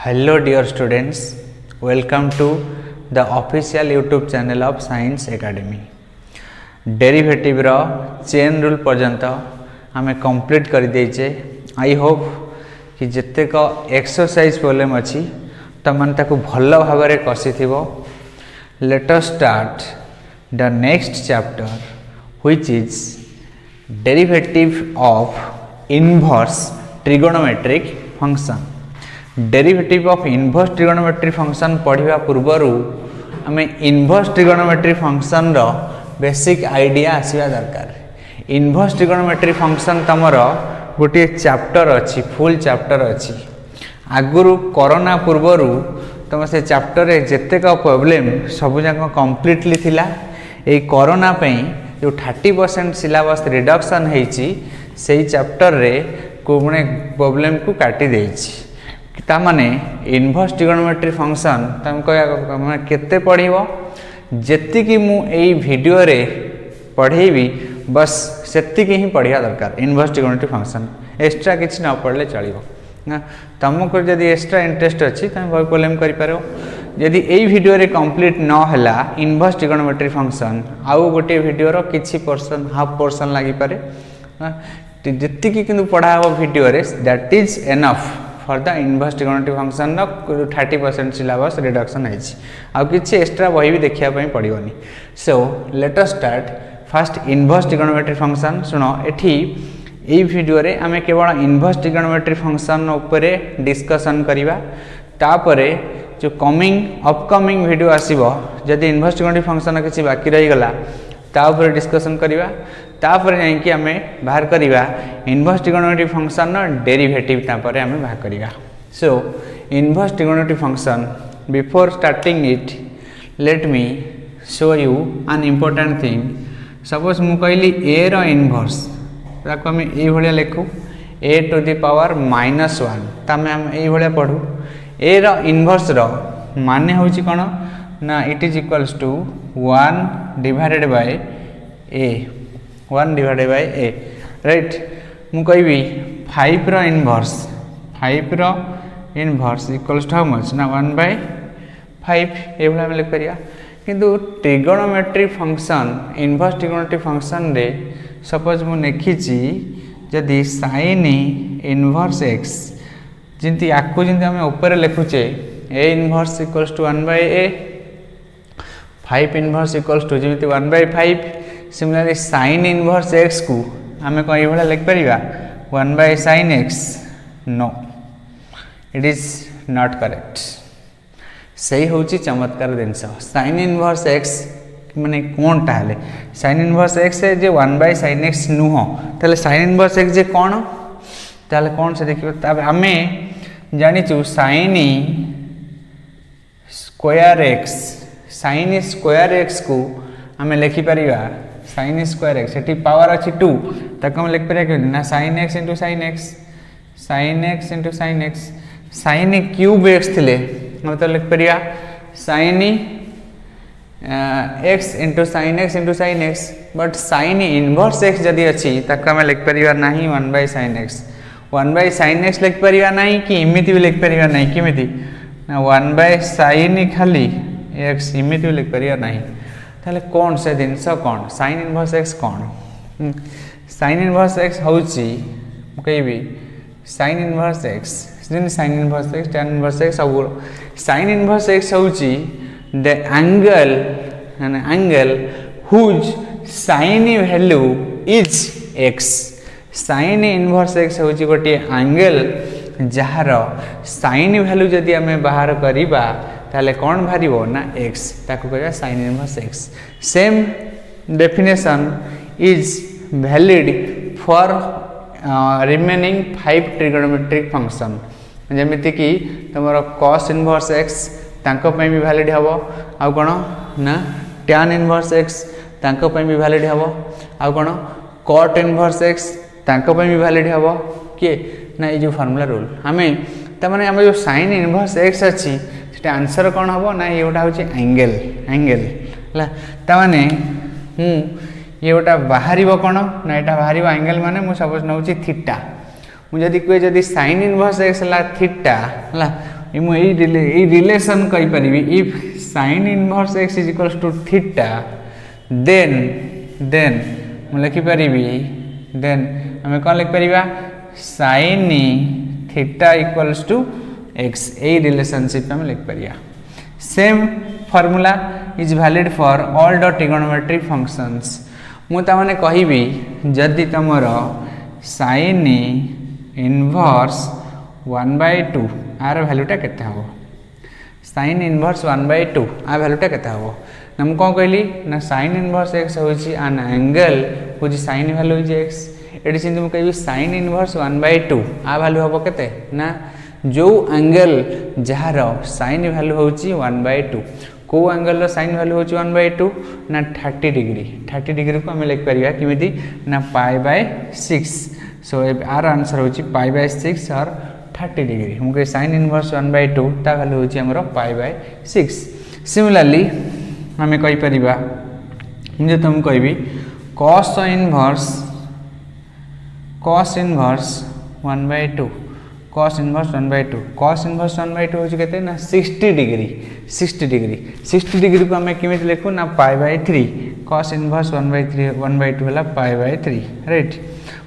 Hello dear students, welcome to the official YouTube channel of Science Academy. Derivative रो chain rule पर्यंत आमे complete कर देचे। I hope कि जिते को एक्सरसाइज प्रॉब्लम अच्छी तमन ताको भल भाव में कसी थिबो। Let us start the next chapter which is derivative of inverse trigonometric function. Derivative of inverse trigonometric function पढ़िबा पूर्वरु आमे इनवर्स ट्रिगोनोमेट्रिक फंक्शन रो बेसिक आइडिया आसीबा दरकार। इनवर्स ट्रिगोनोमेट्रिक फंक्शन तमरो गोटे चैप्टर अच्छी, फुल चैप्टर अच्छी। आगुरु कोरोना पूर्वरु तुम से चैप्टर रे जेते का प्रॉब्लम सब जाक कंप्लीटली थिला। ए कोरोना पे जो 30% सिलेबस रिडक्शन हेची सेही चैप्टर रे को माने प्रॉब्लम को काटी देछि। ता माने इनवर्स ट्रिगोनोमेट्रिक फंक्शन तम को माने केते पढ़िबो जेति कि मु एई वीडियो रे पढ़ेबी बस सेति कि ही पढ़िया दरकार। इनवर्स ट्रिगोनोमेट्रिक फंक्शन एक्स्ट्रा किछ न पढ़ले चलिबो ना। तुमको जदि एक्स्ट्रा इंटरेस्ट अछि त बहुत प्रॉब्लम करि पारो। यदि एई वीडियो रे कंप्लीट न हला इनवर्स ट्रिगोनोमेट्रिक फंक्शन आउ गोटे वीडियो रो किछि पोर्शन हाफ पोर्शन लागि पारे जेति कि किंतु पढ़ा हो वीडियो रे that is enough for the inverse trigonometric function नो 30% सिलेबस रिडक्शन है। आउ किछि एक्स्ट्रा बही भी देखिया पई पड़ियोनी। So let us start first inverse trigonometric function. सुनो एठी एई वीडियो रे आमे केवल इनवर्स ट्रिगोनोमेट्रिक फंक्शन ऊपर डिस्कशन करिवा। तापरे जो अपकमिंग वीडियो आसीबो जदि इनवर्स ट्रिगोनोमेट्रिक फंक्शन किछि बाकी रहि गला ता ऊपर डिस्कशन करिवा। तापर जाई कि आमे बाहर करिवा इनवर्स ट्रिगोनोमेट्रिक फंक्शन नो डेरिवेटिव तापर आमे बाहर करिवा। So inverse trigonometric function before starting it let me show you an important thing. Suppose मु कहली a रो इनवर्स ताको आमे एई भलिया लिखु a टू द पावर -1 तामे हम एई भलिया पढू। a रो इनवर्स रो माने होची कोन ना it is equals to 1 divided by a 1 divided by a right. मु कहबी 5 रो inverse equals to how much ना 1/5 ए भला हम लिख परिया। किंतु trigonometric function inverse trigonometric function रे सपोज मु लिखिची जदि sin इनवर्स x जिंती आकु जिंती हम ऊपर लिखुचे a inverse equals to 1/a 5 inverse equals to जिंती 1/5। सिमिलरली sin इनवर्स x को आमे कोइ भला लिख परिबा 1/sin x। No it is not correct. सही होची चमत्कार जिनस sin इनवर्स x माने कोन ताले sin इनवर्स x है जे 1/sin x नुह ताले sin इनवर्स x जे कोन ताले कोन से देखियो। तब हमें जानि छु sin स्क्वायर x को हमें लिखि परिबा sin square x eighty power अछि 2 तक हम लिख परिया कि ना sin x into sin x sin cube x थिले हम तो लिख परिया sin x into sin x but sin inverse x जदी अछि तक हम लिख परिया नाही 1/sin x 1/sin x लिख परिया नाही कि इमिति भी लिख परिया नाही किमिति ना 1/sin खाली x इमिति लिख परिया नाही। ताले कौन से जिनस कौन sin इनवर्स x कौन sin इनवर्स x होची कहबी sin inverse x sin inverse x tan inverse x सब sin इनवर्स x होची the angle whose sin value is x। sin inverse x होची गोटे एंगल जहार sin वैल्यू जदि हमें बाहर करिबा ताले कौन भारिबो ना x ताको कहबा sin inverse x। Same definition is valid for remaining 5 trigonometric function जेमिति कि तमरो cos इनवर्स x तांको पय भी वैलिड हबो। आ कोन ना tan इनवर्स x तांको पय भी वैलिड हबो। आ कोन cot इनवर्स x तांको पय भी वैलिड हबो के ना ए जो फार्मूला रूल हमें त माने हम जो sin इनवर्स x अछि सेटा आंसर कोन हबो ना एटा होची एंगल हला त माने ये गोटा बाहर कौन ना यहाँ बाहर एंगल माने मु सपोज नौची थीटा। मुझे कहे जदि sin इनवर्स x है थीटा है रिलेशन कही पारिबी if sin inverse x is equals to theta then मु लिखि पारिबी देन हमें कौन लिख पारिबा sin theta equals to x ए रिलेशनशिप हम लिख पारिया। Same formula is valid for all the trigonometric functions. मु ता माने कहिबी जदि तमर sin इनवर्स 1/2 आर वैल्यूटा केते हबो sin इनवर्स 1/2 आ वैल्यूटा केते हबो ना मु कोन कहली ना sin इनवर्स x होची एन एंगल होची sin वैल्यू होची x एडी सिंधु मु कहबी sin इनवर्स 1/2 आ वैल्यू हबो केते ना जो एंगल जहार sin वैल्यू होची 1/2 को एंगल रो sin वैल्यू होची 1/2 ना 30 डिग्री को हम लिख परिया किमिति ना π/6 सो आर आंसर होची π/6 और 30 डिग्री मुझे sin इनवर्स 1/2 ता वैल्यू होची हमरो π/6। सिमिलरली हमें कहि परिबा मुझे तुम कहबी cos इनवर्स 1/2 cos इनवर्स 1/2 होची केते ना 60 डिग्री को हमें किमिति लिखु ना π/3 cos इनवर्स 1/2 होला π/3 राइट।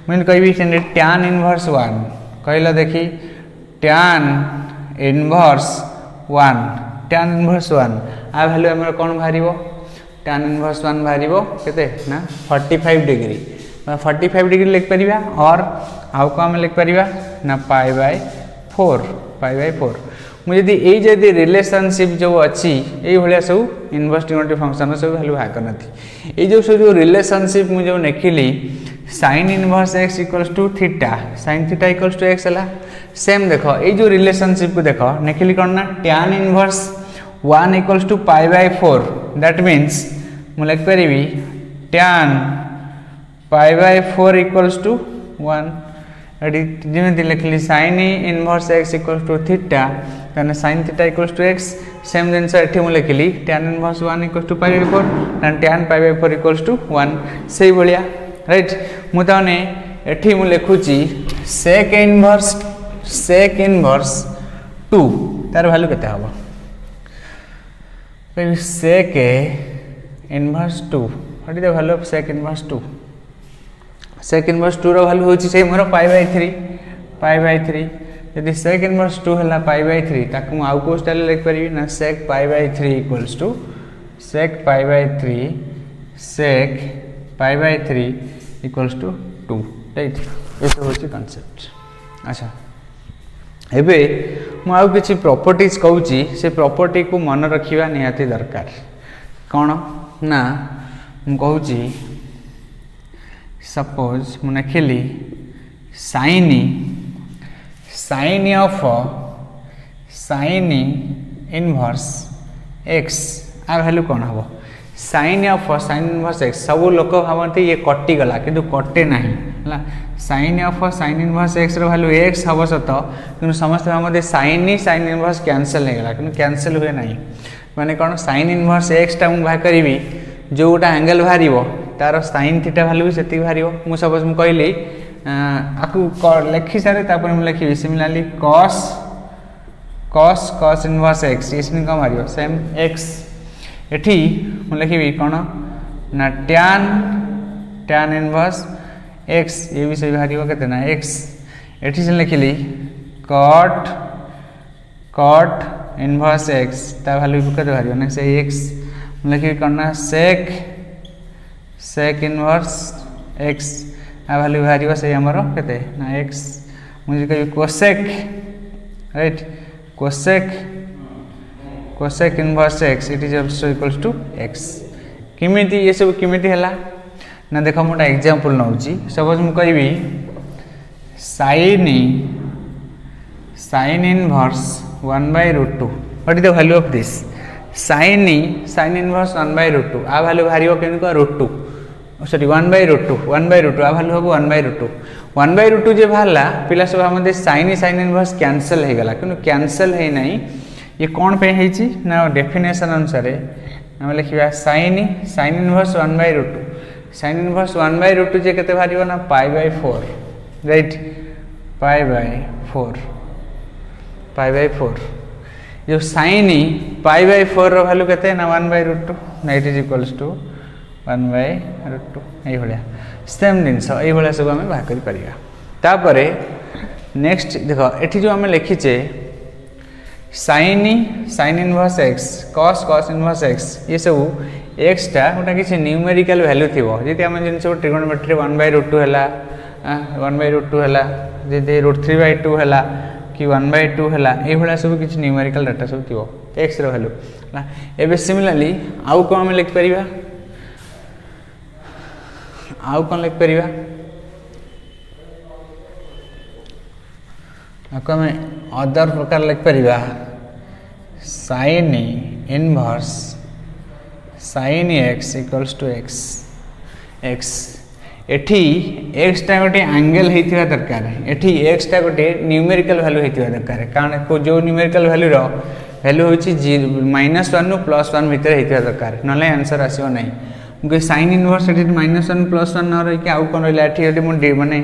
मुझे कहबी tan इनवर्स 1 कहला देखी tan इनवर्स 1 आ वैल्यू हमर कोन भारिबो tan इनवर्स 1 भारिबो केते ना 45 डिग्री लिख परिबा और आउ को हम लिख परिबा ना π/4 मुझे यदि रिलेशनशिप जो अच्छी ये भाया सब इनवर्स ट्रिगोनोमेट्रिक फंक्शन सब वैल्यू बाहर करना ये जो रिलेशनशिप मुझे लिखिली sin inverse x equals to theta sin theta equals to x है सेम देख ये जो रिलेशनशिप को देख लिखिली कौन ना tan inverse 1 equals to π/4 that means मु लिख पारि tan π/4 इक्वल्स टू 1 जमी लिखली sin inverse x equals to theta ताने sin theta equals to x same जिनस एठी मु लिखली tan इनवर्स 1 इक्वल्स टू π/4 ताने tan π/4 इक्वल्स टू 1 सेही भलिया राइट। मु ताने एठी मु लिखुची sec इनवर्स 2 तार वैल्यू केते हबो sec inverse 2 what is the value of sec inverse 2 sec inverse 2 रो वैल्यू होची से मोर π/3 यदि sec इनवर्स 2 हला π/3 ताकू मु आउ को स्टाइल लिख परिबी ना sec π/3 equals to sec π/3 equals to 2 right ये सब होची कांसेप्ट। अच्छा एबे मु आउ किछि प्रॉपर्टीज कहूची से प्रॉपर्टी को मन रखिबा निहाती दरकार कोन ना मु कहूची सपोज मु लिखिली sin इनवर्स x आ वैल्यू कौन हम sin इनवर्स x सब लोक भावती ये कटि गला किंतु कटे ना sin इनवर्स x रो वैल्यू x हम सत कि समस्त भावते sin इनवर्स कैंसल हो गला कि कैंसल हुए ना माने कौन sin इनवर्स x टा मु बाहर करी जो गोटा एंगल बाहर तार sin थीटा वैल्यू भी सेति बाहर मु सपोज मु कहली आकु लिखि सारे तापर मु लिखि सिमिलरली cos इनवर्स x इसने कम मारियो सेम x एठी मु लिखि कोन ना tan इनवर्स x ये भी सही बाहर केते ना x एठी से लिखिली cot इनवर्स x ता वैल्यू केते बाहर ना से x मु लिखि कोन ना sec इनवर्स x आ वैल्यू बाहर से हमर केते ना x मुझे कहि cosec right cosec inverse x it is also equals to x किमिति ये सब किमिति हला ना देखो मोटा एग्जांपल नउची सपोज मु कहबी sin inverse 1/√2 what is the value of this sin inverse 1/√2 आ वैल्यू बाहरियो केनको √2 सॉरी 1/√2 आ वैल्यू होबो 1/√2 जे बाहरला पिला सब हमदे sin इनवर्स कैंसिल हे गला किनु कैंसिल हे नहीं ये कौन पे है ना डेफिनेशन अनुसार हम लिखा sin इनवर्स 1/√2 sin इनवर्स 1/√2 जे केते बाहरियो ना π/4 राइट π/4 जो sin π/4 वैल्यू केते ना 1/√2 ना इट इज इक्वल्स टू 1/√2 एई भलिया सेम जिनस एई भलिया सब हमें बाहर करि परिया। तापरे नेक्स्ट देखो एठी जो हमें लिखिचे sin inverse x cos inverse x ये सब x टा गोटा किसी न्यूमेरिकल वैल्यू थिबो जेति हम जिन सब ट्रिगोनोमेट्री 1/√2 हला 1/√2 हला जेति √3/2 हला कि 1/2 हला ए भला सब किसी न्यूमेरिकल डाटा सब थिबो x रो वैल्यू हला। एबे सिमिलरली आउ को हम लिख परिबा आउ कोन लिख परिबा आको में अदर प्रकार लिख परिबा sin inverse sin x equals to x एठी x टा गोटे एंगल हेतिवा दरकार एठी x टा गोटे न्यूमेरिकल वैल्यू हेतिवा दरकार कारण को जो न्यूमेरिकल वैल्यू रो वैल्यू होची -1 नु +1 भीतर हेतिवा दरकार नले आंसर आसीबो नै मुके sin इनवर्स एठी -1 +1 न रही कि आउ कोन रहिला एठी एठी मु माने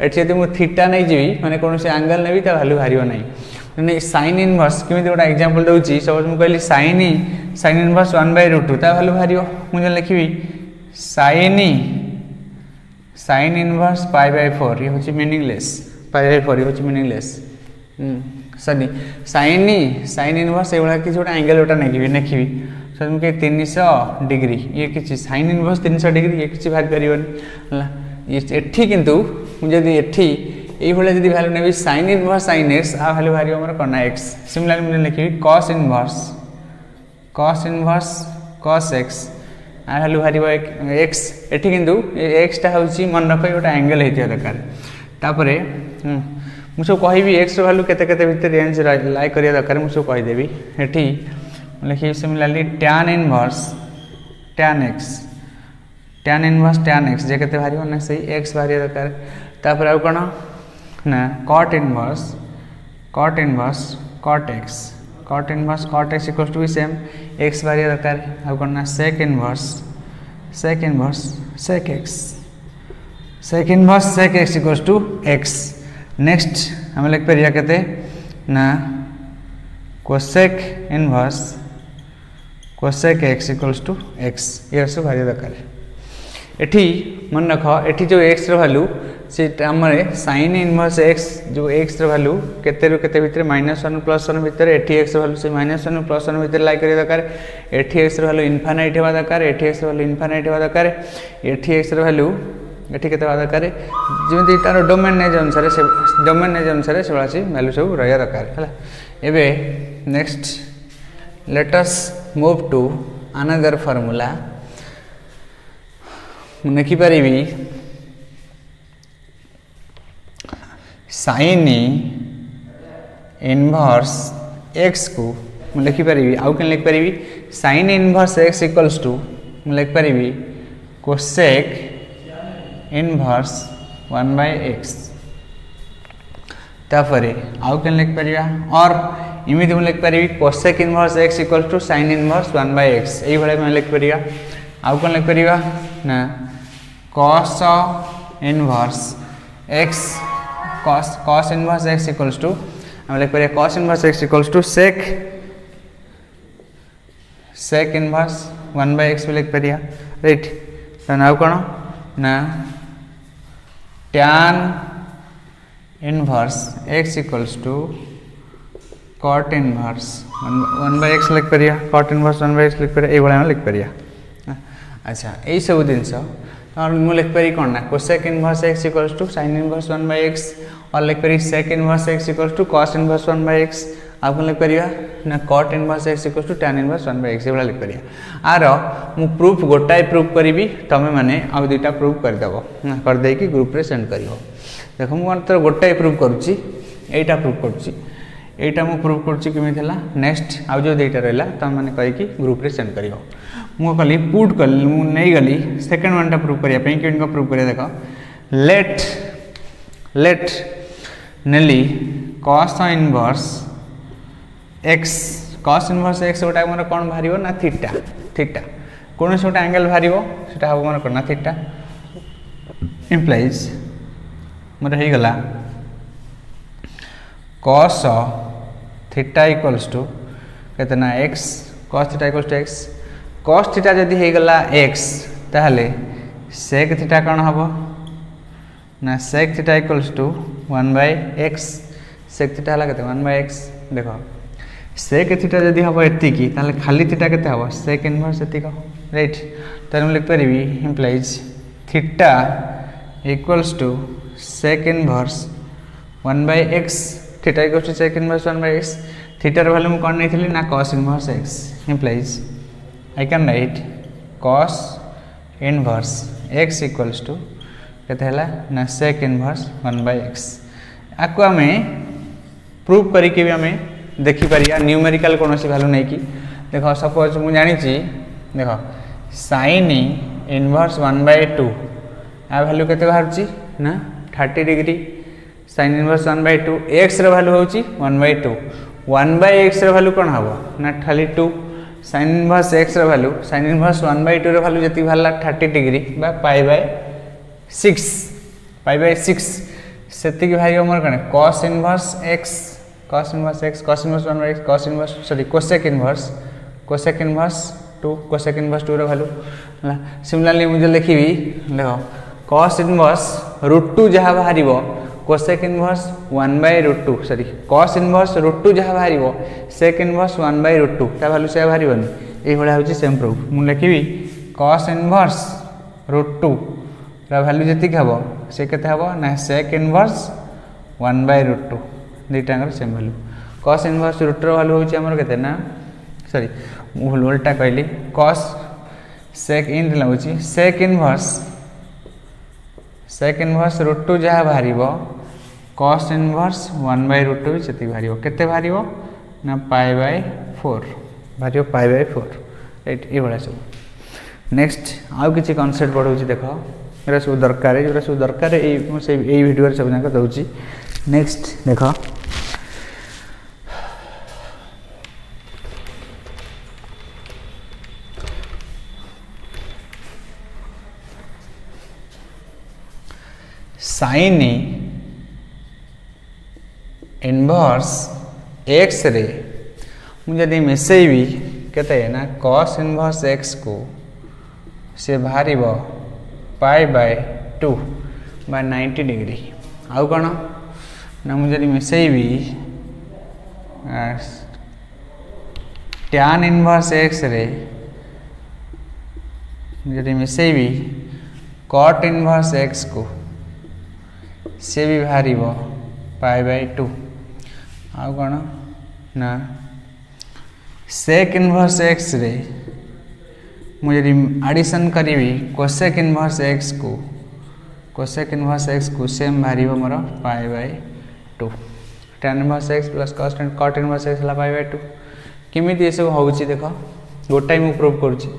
एठी यदि मु थीटा नै जीवी माने कोनोसी एंगल नेबी ता वैल्यू हारिबो नै माने sin इनवर्स किमिति गोटा एग्जांपल दउची सपोज मु कहली sin इनवर्स 1/√2 ता वैल्यू हारिबो मु जे लिखिबी sin इनवर्स π/4 ये होची मीनिंगलेस π/4 ये होची मीनिंगलेस सनी sin इनवर्स एवला कि छोटा एंगल ओटा नेखिबी सो मुके 300 डिग्री ये किछि sin इनवर्स 300 डिग्री ये किछि भाग करिवनी हला एठी किंतु जदी एठी एई भले जदी वैल्यू नेबी sin इनवर्स sin x आ वैल्यू भारियो हमर कोना x सिमिलरली मुझे लिखिबी cos इनवर्स cos x आ वैल्यू भारियो x एठी किंतु x टा होची मन रखै ओटा एंगल हेतिया दरकार तापरे मु सब कहिबी x रो वैल्यू केते केते भीतर रेंज लाई करिया दरकार मु सब कहि देबी एठी लिखिबी similarly tan inverse tan x जे केते भारियो ना सही x भारिया दरकार तापर आ कोन ना cot inverse cot x equals to same x भारिया दरकार आ कोन ना sec inverse sec x equals to x next हम लिख परिया केते ना cosec x equals to x ये सब भारिया दरकार एठी मन रख एठी जो x रो वैल्यू से हमरे sin इनवर्स x जो x रो वैल्यू केते रो केते भीतर -1 +1 भीतर एठी x रो वैल्यू से -1 +1 भीतर लाई करिया दरकार एठी x रो वैल्यू इनफाइनाइट हेबा दरकार एठी x रो वैल्यू इनफाइनाइट हेबा दरकार एठी x रो वैल्यू एठी केते हेबा दरकार जेमति तार डोमेन नेज अनुसार से वाला से वैल्यू सब रहया दरकार हला। एबे next let us move to another formula लिखि परिबी sin इनवर्स x को लिखि परिबी आउ केन लिखि परिबी sin inverse x equals to लिखि परिबी cosec इनवर्स 1/x तापरे आउ केन लिखि परिबा और इमिति लिखि परिबी cosec inverse x equals to sin inverse 1/x एई भले मैं लिखि परिबा आउ कोन लिखि परिबा ना cos inverse x equals to हम लिख परिया cos inverse x equals to sec inverse 1/x लिख परिया राइट तो नाउ कोन ना tan inverse x equals to cot inverse 1/x लिख परिया cot इनवर्स 1/x लिख परिया ए भले हम लिख परिया अच्छा एई सब दिनस और मु लिख परी कोन ना cosec inverse x equals to sin inverse 1/x और लिख परी sec inverse x equals to cos inverse 1/x आप लिख परिया ना cot inverse x equals to tan inverse 1/x एवला लिख परिया आरो मु प्रूफ गोटाई प्रूफ करबी तमे माने आ दुटा प्रूफ कर देबो कर दे कि ग्रुप रे सेंड करियो देखो मु मात्र गोटाई प्रूफ करूची एटा प्रूफ करूची एटा मु प्रूफ करूची किमि थला नेक्स्ट आ जो देटा रहला तमे माने कहि कि ग्रुप रे सेंड करियो मु कली पुट कली मु नै गली सेकंड वन टा प्रूफ करिया पे कि इनको प्रूफ करिया देखो लेट नेली cos इनवर्स x गोटा मोर कोन भारिबो ना थीटा कोन से गोटा एंगल भारिबो सेटा हो मोर कोन ना थीटा इंप्लाइज मोर हे गला cos थीटा इक्वल्स टू केतना x cos theta equals to x cos theta जदि हे गला x ताहले sec थीटा कौन हम ना sec theta equals to 1/x sec theta हला केते 1/x देखो sec थीटा जदि हम एति की ताहले खाली थीटा केते हम sec इनवर्स एति को राइट तार हम लिख परिबी implies theta equals to sec inverse 1/x theta equals to sec inverse 1/x थीटार वैल्यू मैं कौन नहीं ना cos inverse x implies I can write cos inverse x equals टू केते हला ना sec इनवर्स 1/x आको आमे प्रूव करिके भी आमे देखि परिया न्यूमेरिकल कोनोसी वैल्यू नहीं की देखो सपोज मु जानि छी देखो sin इनवर्स 1/2 आ वैल्यू केते बाहर छी ना 30 डिग्री sin इनवर्स 1/2 x रे वैल्यू होची 1/2 1/x रे वैल्यू कोन हबो ना खाली 2 sin इनवर्स x रे वैल्यू sin इनवर्स 1/2 रे वैल्यू जति भाला 30 डिग्री बा π/6 सेति की भाई हमर कने cos inverse x cos inverse 1/x cos inverse sorry cosec inverse 2 cosec inverse 2 रे वैल्यू हला सिमिलरली मुझे लिखिबी देखो cos इनवर्स √2 जहा बाहरिबो cosec inverse 1/√2 sorry cos inverse √2 जहा बाहरिबो sec इनवर्स 1/√2 ता वैल्यू से बाहरिबोनी एही भला होची सेम प्रूफ मु लिखिबी cos इनवर्स √2 रा वैल्यू जति हबो से केते हबो ना sec इनवर्स 1/√2 दुईटांगर सेम वैल्यू cos इनवर्स √2 रा वैल्यू होची हमर केते ना सॉरी मु उल्टा कहली cos sec इन लाउची sec इनवर्स √2 जहा बाहरिबो cos इनवर्स 1/√2 जति बाहरिबो केते बाहरिबो ना π/4 बाहरिबो π/4 राइट ए बडा सब नेक्स्ट आउ किछि कांसेप्ट पढौची देखो एरा सब दरकार है जोरा सब दरकार ए वीडियो रे सब जाक दउची नेक्स्ट देखो sin इनवर्स x रे मुझे यदि मिसेबी केते ना cos इनवर्स x को से बाहरिबो π/2 by 90 डिग्री आउ कौन ना मुझे मिसेबी tan इनवर्स x रे मुझे मिसेबी cot इनवर्स x को से भी बाहरिबो π/2 आउ कौन ना sec इनवर्स x रे मुझे एडिशन करी cosec इनवर्स x को सेम बाहर मोर π/2 tan inverse x plus cot inverse x हला π/2 केमी ये सब होउची देखो गोटाई मु प्रूव करूची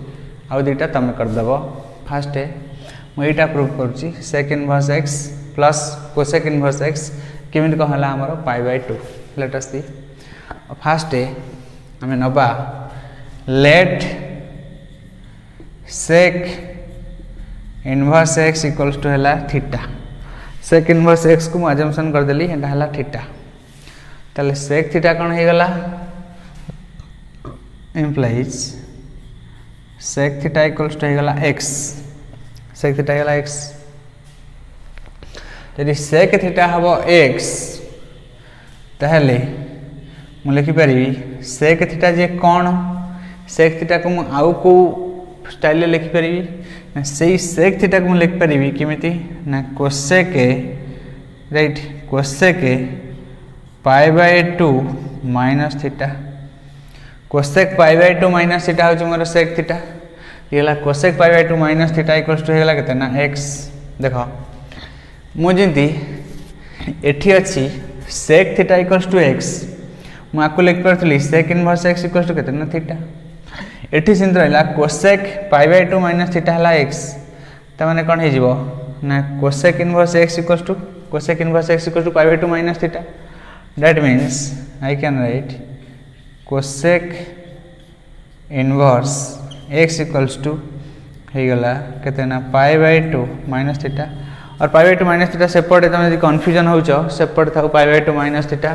आ दुईटा तुम करदेव फास्ट मुझे प्रूव करुच्ची sec inverse x plus cosec inverse x केमी कौन है आमर π/2 लेट अस सी फास्ट आम नबा let sec inverse x equals to है थीटा sec इनवर्स x को अजम्पशन करदेली एटा है थीटा ताले sec थीटा कौन हो गला implies sec theta equals to हो गला x sec थीटा हो गला x यदि sec थीटा हम x ताहले मु लिखि पारि sec थीटा जे कौन sec थीटा को मु आउ को स्टाइल लिखि पारि ना सेही sec थीटा को लिखि पारि केमिति ना cosec right cosec π/2 minus theta cosec π/2 minus theta हो मोर sec थीटा ये cosec π/2 minus theta equals to होगा केते ना x देखो मुझे एठी अच्छी sec theta equals to x मुझे लिख पारी sec इनवर्स x इक्वल्स टू केते ना थीटा एठी सिंध रहा cosec π/2 माइनस थीटा है x तमाने कौन हो ना cosec इनवर्स x इक्वल्स टू π/2 minus theta that means I can write cosec inverse x equals to हो गला केते ना π/2 माइनस थीटा और π/2 माइनस थीटा सेपटे तुम यदि कन्फ्यूजन हो सेपटे था π/2 माइनस थीटा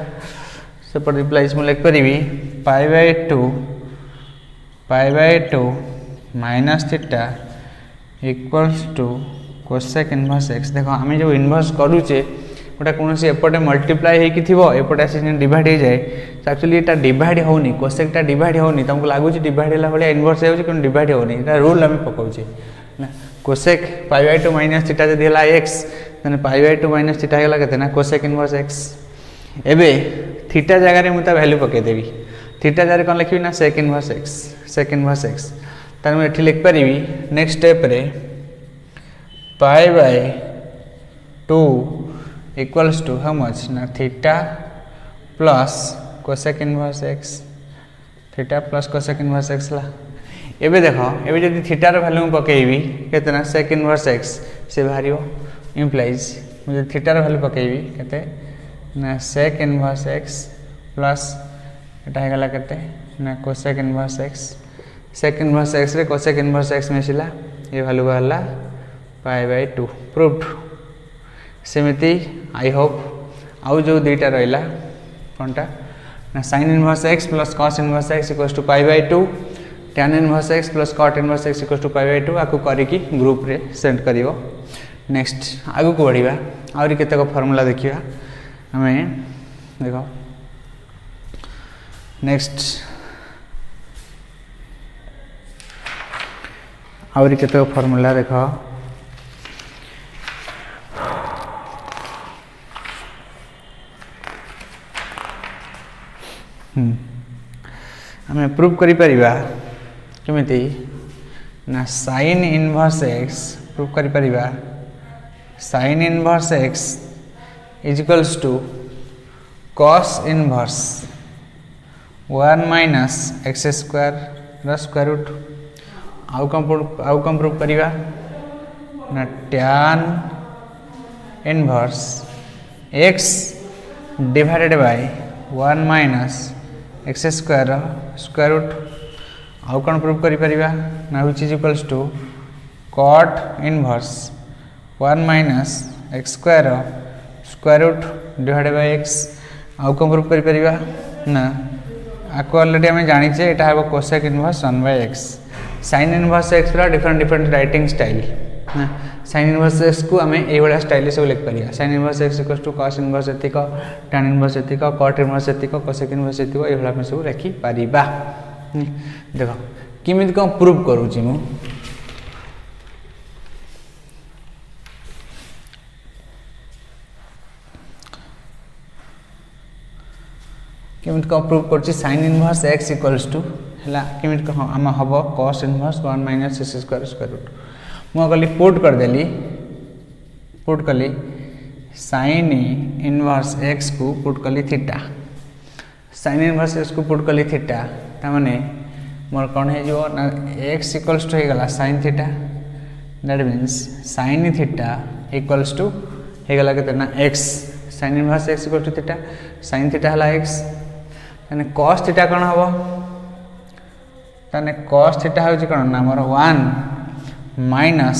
सेपटे रिप्लाइज मुझे लिख पारि pi by 2 minus theta equals to cosec inverse x. देखो आम जो इनवर्स करूचे गोटे कौन एपटे मल्टीप्लाई हो एपटे आस डिवाइड हो जाए एक्चुअली यहाँ डिवाइड होनी कोसेकटा डिवाइड होनी तुमको लगुच डिवाइड है भाई इनवर्स हो डिवाइड होनी रूल आम पकाचे cosec pi by 2 minus theta जब है एक्स तेज पाई बाय 2 माइनस थीटा है के कोसेक इनवर्स एक्स। एबे थीटा जगह मुझे वैल्यू पकईदेवी थीटा जगह कौन लिखी ना सेक इनवर्स एक्स तार मुझे लिखिपारि नेक्स्ट स्टेप रे pi by 2 equals to how much ना theta plus cosec inverse x theta plus cosec inverse x ला। एबे देखो एबे जब थीटार वैल्यू पकईबी केतना सेक इनवर्स एक्स से बाहर इम्प्लाइज मुझे थीटार वैल्यू पकईबी केते ना सेक इनवर्स एक्स प्लस एटा हेगला केते ना cosec inverse x sec inverse x रे कोसेक इनवर्स एक्स मिसिला ये वैल्यू बाहरला पाई बाय 2 प्रूव्ड। सेमिति आई होप आउ जो दुईटा रहा कौनटा ना sine inverse x plus cos inverse x equals to pi by 2 tan inverse x plus cot inverse x equals to pi by 2 आपको करके ग्रुप रे सेंड करिवो। नेक्स्ट आगु को बढ़िया आउरी केतेक फॉर्मूला देखिया हमें देखो नेक्स्ट आउरी केतेक फॉर्मूला देखो हमें प्रूव करि परिबा केमिति ना साइन इनवर्स एक्स प्रूव करि परिबा sine inverse x is equals to cos inverse 1 minus x square square root आउ कम प्रूव करिबा ना tan inverse x divided by 1 minus x square square root आउ कौन प्रूव करि परिबा ना which is equals to cot inverse 1 minus x square square root divided by x आउ कौन प्रूव करि परिबा ना आपको ऑलरेडी आम जानीचे यहाँ हम cosec inverse 1 by x sine inverse x different different writing style sine inverse x को आम ये स्टाइल सब लिख पार sine inverse x equals to cos inverse एतिक tan इनवर्स एतिक कॉट इनवर्स एतिक कोसेक इनवर्स एतिक ये आम सब लिखि पारिबा। देख किमिति कौन प्रूव करूची मु केमिति कौन प्रूव करूची sine inverse x equals to है केमिति आम हम cos inverse 1 minus x square square root मुझे पुट कली साइन इनवर्स एक्स को पुट कली थीटा साइन इनवर्स एक्स को पुट कली थीटा ताने मोर कौन हो ना एक्स इक्वल्स टू होगा sine theta that means sine theta equals to होगा के x sine inverse x equal to theta sine theta है एक्स ताने कॉस थीटा कौन हम ताने कॉस थीटा हूँ कौन ना मोर 1 माइनस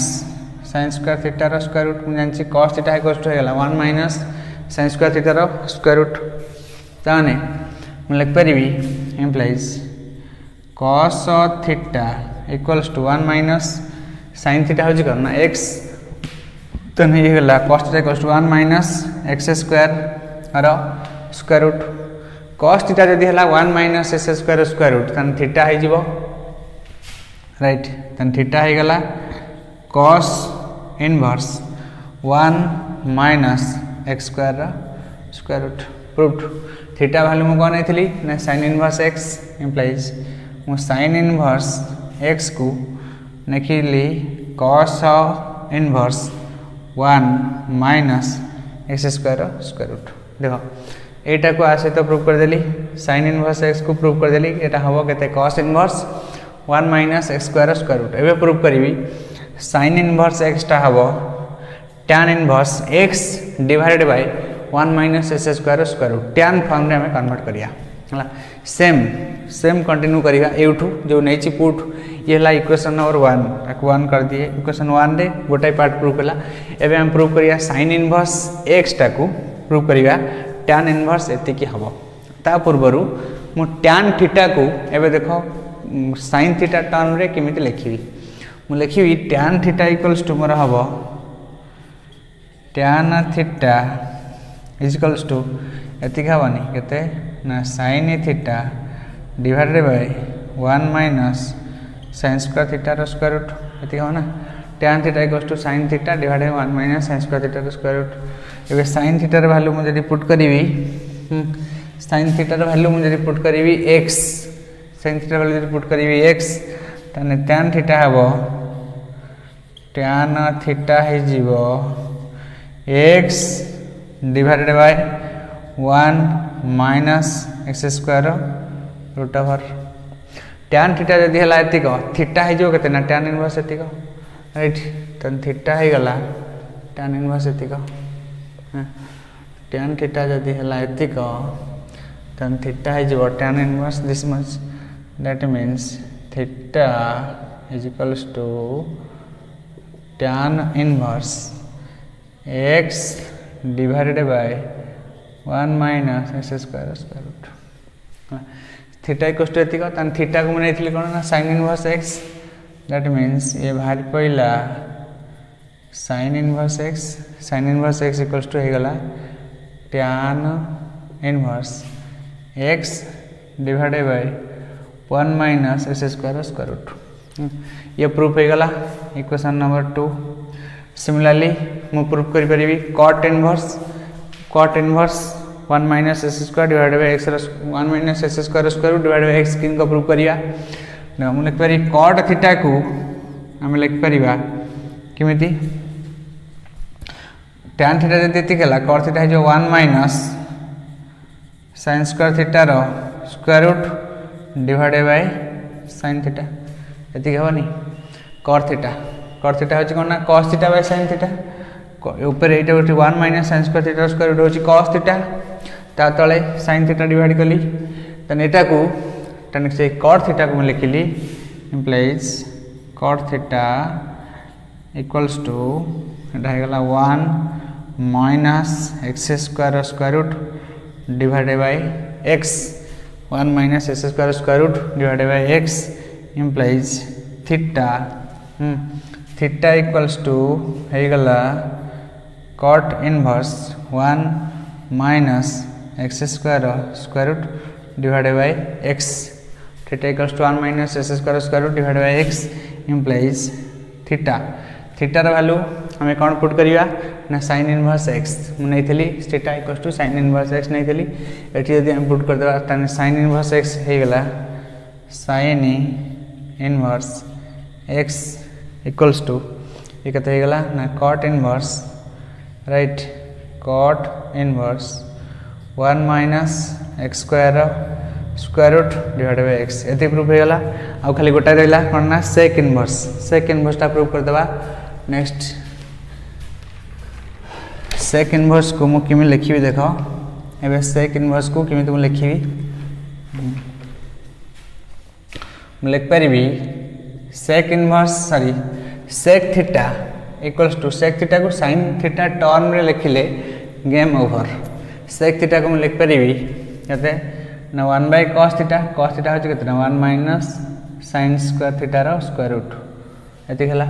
साइन स्क्वायर थीटार स्क्वायर रूट मुझे जानची कॉस थीटा इक्वल्स टू होगा 1 माइनस साइन स्क्वायर थीटार स्क्वायर रूट ताने मुझे लिखिपारि implies cos theta equals to 1 minus sine theta हूँ कौन ना एक्स तो नहीं होगा cos theta equals to 1 minus x square square root cos theta जदि है 1 minus x square square root तान थीटा हो राइट तान थीटा होगा cos inverse 1 minus x square square root proved. Theta value मुझे कौन नहीं ना साइन इनवर्स एक्स इम्प्लाइज मु साइन इनवर्स एक्स को लिखिली cos inverse 1 minus x square square root. देखो एटा को आसे तो प्रूव करदेली साइन इनवर्स एक्स को प्रूव करदेली एटा हम के cos inverse 1 minus x square square root एवं प्रूव करी साइन इनवर्स एक्सटा हम tan inverse x divided by 1 minus x square square root tan form में हमें कन्वर्ट करिया सेम कंटिन्यू करिया एठू जो नहीं पुट ये है इक्वेशन नंबर 1 1 कर दिए इक्वेशन 1 रे गोटाई पार्ट प्रूव कला एबे हम प्रूव करिया साइन इनवर्स एक्सटा को प्रूव करिया tan इनवर्स एतिकी हम ता पूर्वरु मु tan थीटा को एबे देखो sin थीटा टर्म रे केमिति लिखिबी मु लिखिबी tan थीटा इक्वल्स टू मोर हबो tan theta is equals to एति हबनी केते ना sin theta divided by 1 minus sin square theta रो स्क्वायर रूट एति हो ना tan theta equals to sin theta divided by 1 minus sin square theta रो स्क्वायर रूट एबे sin थीटा रो वैल्यू मु जदी पुट करिवि sin थीटा रो वैल्यू मु जदी पुट करिवि x sin थीटा वैल्यू जदी पुट करिवि x तने tan थीटा हबो tan थीटा हे जीवो x divided by 1 minus x square root over tan theta जदी हला एतिक थीटा हे जो केते ना tan इनवर्स एतिक राइट तन थीटा हे गला tan इनवर्स एतिक tan थीटा जदी हला एतिक तन थीटा हे जो tan inverse this much that means theta is equals to tan inverse x divided by 1 minus x square square root theta equals to एतिक tan theta को मने इथली कोन ना sin inverse x that means ये भारी पहिला sin inverse x equals to हे गला tan inverse x divided by 1 minus x square square root ये प्रूफ हे गला इक्वेशन नंबर 2 सिमिलरली मु प्रूफ करि परिबी cot inverse 1 minus x square divided by x 1 minus x square square root divided by x किन को proof करिया ना मु लिख पारी cot थीटा को हम लिख परिबा किमिति tan थीटा जति तिकला cot थीटा जो 1 माइनस sin स्क्वायर थीटा रो square root divided by sin theta एति हबनी cot थीटा होची कोन ना cos theta by sin theta ऊपर एटा होची 1 minus sin square theta square root होची cos थीटा ता तळे sin थीटा डिवाइड कली तने एटा को तने से cot थीटा को लिखली implies cot theta equals to एटा हे गला 1 minus x square square root divided by x 1 minus x square root divided by x implies theta equals to हे गला cot inverse 1 minus x square root divided by x theta equals to 1 minus x square root divided by x implies theta रो value हमें कौन put करिया ना sin inverse x मु नैथली theta equals to sin inverse x नैथली एठी यदि हम पुट कर देबा तने sin इनवर्स x हे गला sin inverse x equals to ये कते हे गला ना cot inverse right cot inverse 1 minus x square root divided by x एते प्रूफ हे गला आ खाली गोटा रहला कोन ना sec इनवर्स ता प्रूफ कर देबा नेक्स्ट sec इनवर्स को मु किमि लिखिबी देखो एबे sec इनवर्स को किमि तुम लिखिबी मु लिख परिबी sec theta equals to sec theta को sin थीटा टर्म रे लिखिले गेम ओवर sec थीटा को मु लिख परिबी कते ना 1 बाय cos थीटा होची केतना 1 माइनस sin स्क्वायर थीटा रो स्क्वायर रूट एति हला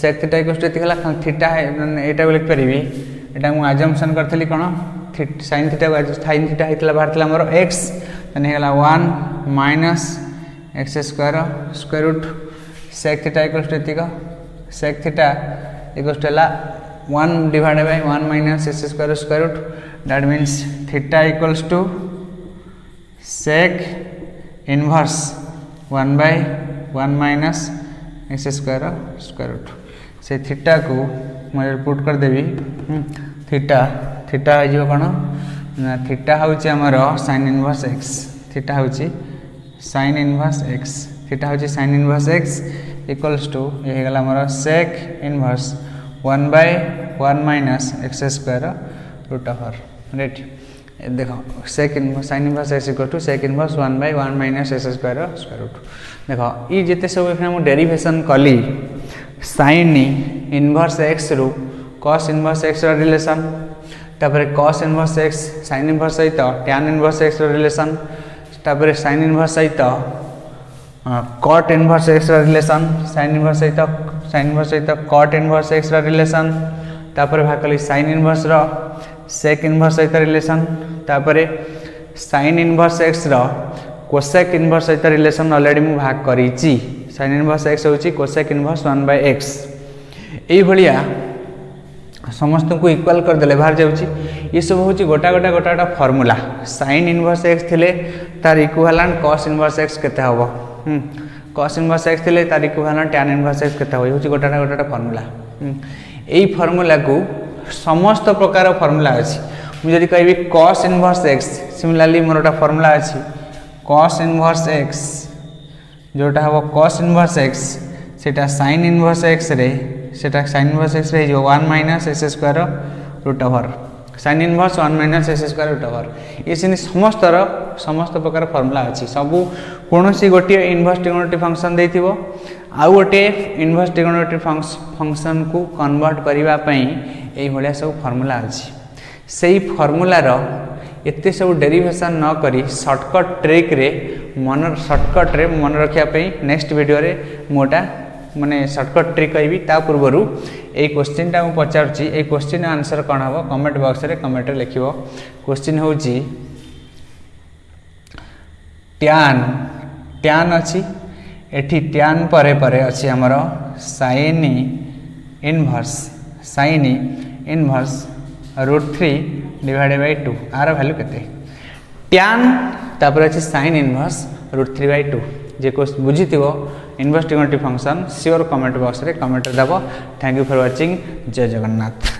sec थीटा इक्वल्स टू एति हला थीटा है एटा को लिख परिबी एटा मु अजम्पशन करथली कोन sin थीटा को sin थीटा हेतला भारतला हमर x तने हला 1 minus x square root sec theta equals to एति sec थीटा इक्वल्स टू हला 1 divided by 1 minus x square root that means theta equals to sec inverse 1 by 1 minus x square root से theta को मैं put कर देबी theta हो जो कौन ना थीटा हूँ आमर sin इनवर्स x थीटा हूँ sin इनवर्स x थीटा हूँ sin inverse x equals to ये गला आमर sec inverse 1 by 1 minus x square root over right देखो sec inverse sin inverse x equal to sec inverse 1 by 1 minus x square root देखो ये जिते सब एखने मु डेरिवेशन कली sin इनवर्स x रु cos इनवर्स x रो रिलेशन तापर cos inverse x sin inverse सहित tan इनवर्स x रो रिलेशन तापर साइन इनवर्स सहित cut inverse x relation sine inverse सहित कट इनवर्स एक्स रिलेशन तापर भाग कली साइन इनवर्स सेक इनवर्स सहित रिलेशन तापर sign inverse x cosec inverse सहित रिलेशन ऑलरेडी मु भाग करी साइन इनवर्स एक्स होची कोसेक इनवर्स 1/x एई भलिया समस्त को इक्वल कर देले बाहर जाउची ये सब होची गोटा फार्मूला साइन इनवर्स एक्स थिले तार इक्विवेलेंट cos इनवर्स एक्स केते हबो cos इनवर्स एक्स थिले तार इक्विवेलेंट tan इनवर्स एक्स केते हबो होची गोटा फार्मूला एई फार्मूला को समस्त प्रकार फार्मूला अछि मु जदि कहबी cos इनवर्स एक्स सिमिलरली मोरटा फार्मूला अछि cos इनवर्स एक्स जोटा हबो cos इनवर्स एक्स सेटा sin इनवर्स एक्स रे सेटा sin इनवर्स एक्स रे जो 1 - s² √, sin इनवर्स 1 - s² √। ये सिनी समस्त प्रकार फार्मूला अछि सबु कोनोसी गोटे इनवर्स ट्रिगोनोमेट्रिक फंक्शन देथिबो आ गोटे इनवर्स ट्रिगोनोमेट्रिक फंक्शन को कन्वर्ट करिवा पई एई भलिया सब फार्मूला अछि सेही फार्मूला रो एते सब डेरिवेशन न करी शॉर्टकट ट्रिक रे मन रखिया पई नेक्स्ट वीडियो रे मोटा माने शॉर्टकट ट्रिक कहबी ता पूर्वरु ए क्वेश्चन टा मु पचारची ए क्वेश्चन आंसर कोन हबो कमेंट बॉक्स रे कमेंट रे लिखिबो क्वेश्चन होची tan अछि एठी tan परे परे अछि हमरो sin इनवर्स √3/2 आर वैल्यू केते tan तापर अछि sin इनवर्स √3/2 जे को बुझिथिबो inverse trigonometric function sure comment box रे कमेंट दबो। Thank you for watching. जय जगन्नाथ।